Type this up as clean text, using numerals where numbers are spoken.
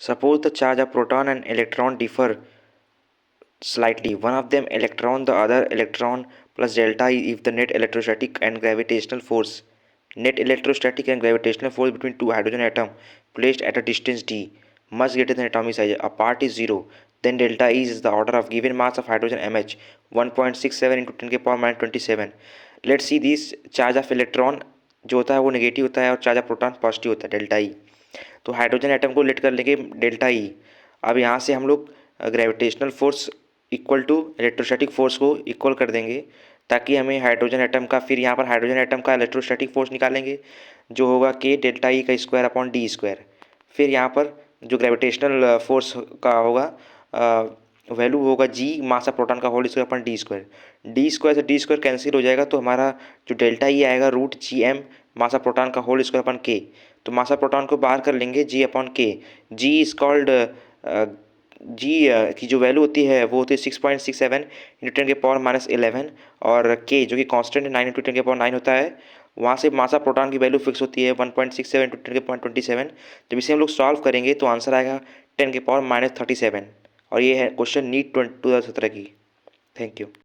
Suppose the charge of proton and electron differ slightly. One of them electron, the other electron plus delta E if the net electrostatic and gravitational force between two hydrogen atoms placed at a distance d much greater than atomic size apart is 0, then delta E is the order of given mass of hydrogen mh 1.67 into 10 के power minus 27. Let's see this charge of electron जो होता है वो negative होता है और charge of proton positive होता है डेल्टा ई. तो हाइड्रोजन एटम को लेट कर लेंगे डेल्टा ई. अब यहाँ से हम लोग gravitational force equal to electrostatic force को इक्वल कर देंगे ताकि हमें हाइड्रोजन एटम का, फिर यहाँ पर हाइड्रोजन एटम का इलेक्ट्रोस्टैटिक फोर्स निकालेंगे जो होगा के डेल्टा ई का स्क्वायर अपॉन डी स्क्वायर. फिर यहाँ पर जो ग्रेविटेशनल फोर्स का होगा वैल्यू होगा जी मास ऑफ प्रोटॉन का whole square upon D square. D square से डी स्क्वायर कैंसिल हो जाएगा तो हमारा जो डेल्टा ई आएगा root G M mass of proton का होल स्क्वायर अपन के. तो मास ऑफ प्रोटॉन को बाहर कर लेंगे जी अपॉन के. जी इज कॉल्ड जी की जो वैल्यू होती है वो होती है 6.67 इंटू 10 के पावर माइनस 11 और के जो कि कांस्टेंट 9 इंटू 10 के पावर 9 होता है. वहाँ से मास ऑफ प्रोटॉन की वैल्यू फिक्स होती है 1.67 इंटू 10 के पावर 27. जब इसे हम लोग सॉल्व करेंगे तो आंसर आएगा 10 के पावर माइनस 37. और ये है क्वेश्चन नीट 2017 की. Thank you.